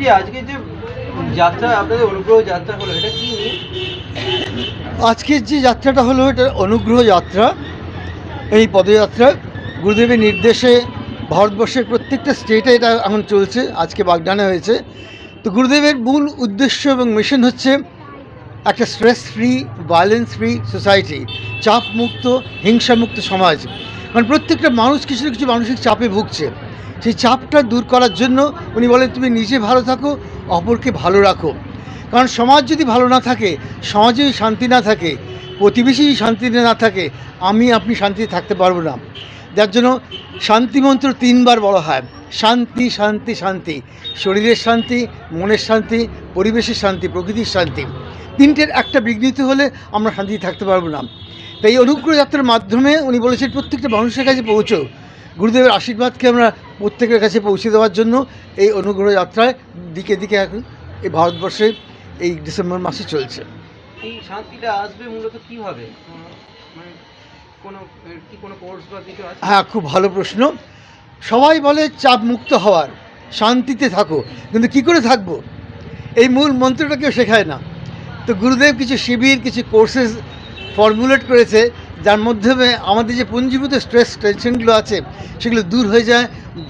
বলছি আজকে যে যাত্রা আপনাদের অনুগ্রহ যাত্রা হলো এটা কি নিয়ে? আজকের যে যাত্রাটা হলো এটা অনুগ্রহ যাত্রা। এই পদযাত্রা গুরুদেবের নির্দেশে ভারতবর্ষের প্রত্যেকটা স্টেটে এটা এখন চলছে। আজকে বাগডানে হয়েছে। তো গুরুদেবের মূল উদ্দেশ্য এবং মিশন হচ্ছে একটা stress free, violence free society, চাপ মুক্ত, হিংসামুক্ত সমাজ। কারণ প্রত্যেকটা মানুষ কিছু না কিছু মানসিক চাপে ভুগছে। সেই চাপটা দূর করার জন্য উনি বলেন তুমি নিজে ভালো থাকো, অপরকে ভালো রাখো। কারণ সমাজ যদি ভালো না থাকে, সমাজে যদি শান্তি না থাকে, প্রতিবেশী যদি শান্তিতে না থাকে, আপনি শান্তিতে থাকতে পারবো না। যার জন্য শান্তিমন্ত্র 3 বার বলা হয়, শান্তি শান্তি শান্তি। শরীরের শান্তি, মনের শান্তি, পরিবেশের শান্তি, প্রকৃতির শান্তি। তিনটের একটা বিঘ্নিত হলে আমরা শান্তিতে থাকতে পারবো না। তাই এই অনুগ্রহ যাত্রার মাধ্যমে উনি বলেছেন প্রত্যেকটা মানুষের কাছে পৌঁছো। গুরুদেবের আশীর্বাদকে আমরা প্রত্যেকের কাছে পৌঁছে দেওয়ার জন্য এই অনুগ্রহ যাত্রায় দিকে দিকে এখন এই ভারতবর্ষে এই ডিসেম্বর মাসে চলছে। এই শান্তিটা আসবে মূলত কিভাবে? মানে কোনো কোর্স বা কিছু আছে? হ্যাঁ, খুব ভালো প্রশ্ন। সবাই বলে চাপ মুক্ত হওয়ার, শান্তিতে থাকো, কিন্তু কী করে থাকবো এই মূল মন্ত্রটা কেউ শেখায় না। তো গুরুদেব কিছু শিবির, কিছু কোর্সেস ফর্মুলেট করেছে, যার মাধ্যমে আমাদের যে পুঞ্জীভূত স্ট্রেস টেনশনগুলো আছে সেগুলো দূর হয়ে যায়।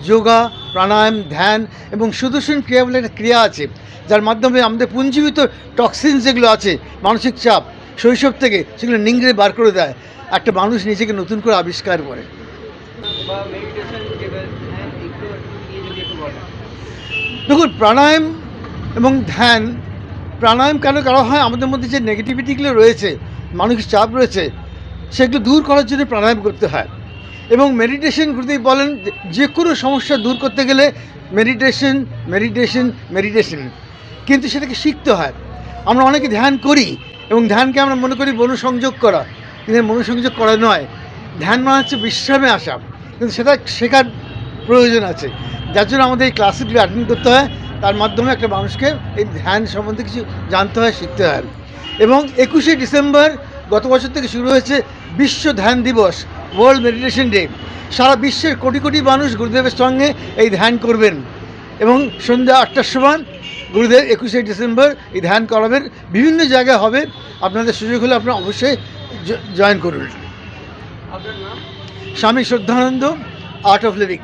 যোগা, প্রাণায়াম, ধ্যান এবং সুদর্শন ক্রিয়া বলে একটা ক্রিয়া আছে, যার মাধ্যমে আমাদের পুঞ্জীভূত টক্সিন যেগুলো আছে, মানসিক চাপ শৈশব থেকে, সেগুলো নিংড়ে বার করে দেয়। একটা মানুষ নিজেকে নতুন করে আবিষ্কার করে। বা মেডিটেশন যেটা, হ্যাঁ, এগুলো নিয়ে যদি একটু বলেন। দেখুন, প্রাণায়াম এবং ধ্যান, প্রাণায়াম কেন করা হয়? আমাদের মধ্যে যে নেগেটিভিটিগুলো রয়েছে, মানসিক চাপ রয়েছে, সেগুলো দূর করার জন্য প্রাণায়াম করতে হয়। এবং মেডিটেশন, গুরুদেব বলেন যে কোনো সমস্যা দূর করতে গেলে মেডিটেশন মেডিটেশন মেডিটেশন, কিন্তু সেটাকে শিখতে হয়। আমরা অনেকে ধ্যান করি এবং ধ্যানকে আমরা মনে করি মনোসংযোগ করা, কিন্তু মনোসংযোগ করা নয়। ধ্যান মানে হচ্ছে বিশ্রামে আসা, কিন্তু সেটা শেখার প্রয়োজন আছে। যার জন্য আমাদের এই ক্লাসগুলো অ্যাটেন্ড করতে হয়। তার মাধ্যমে একটা মানুষকে এই ধ্যান সম্বন্ধে কিছু জানতে হয়, শিখতে হয়। এবং 21শে ডিসেম্বর গত বছর থেকে শুরু হয়েছে বিশ্ব ধ্যান দিবস, ওয়ার্ল্ড মেডিটেশন ডে। সারা বিশ্বের কোটি কোটি মানুষ গুরুদেবের সঙ্গে এই ধ্যান করবেন এবং সন্ধ্যা 8টার সময় গুরুদেব 21শে ডিসেম্বর এই ধ্যান করাবেন। বিভিন্ন জায়গায় হবে। আপনাদের সুযোগ হলে আপনারা অবশ্যই জয়েন করুন। আপনার নাম? স্বামী শ্রদ্ধানন্দ, আর্ট অফ লিভিং।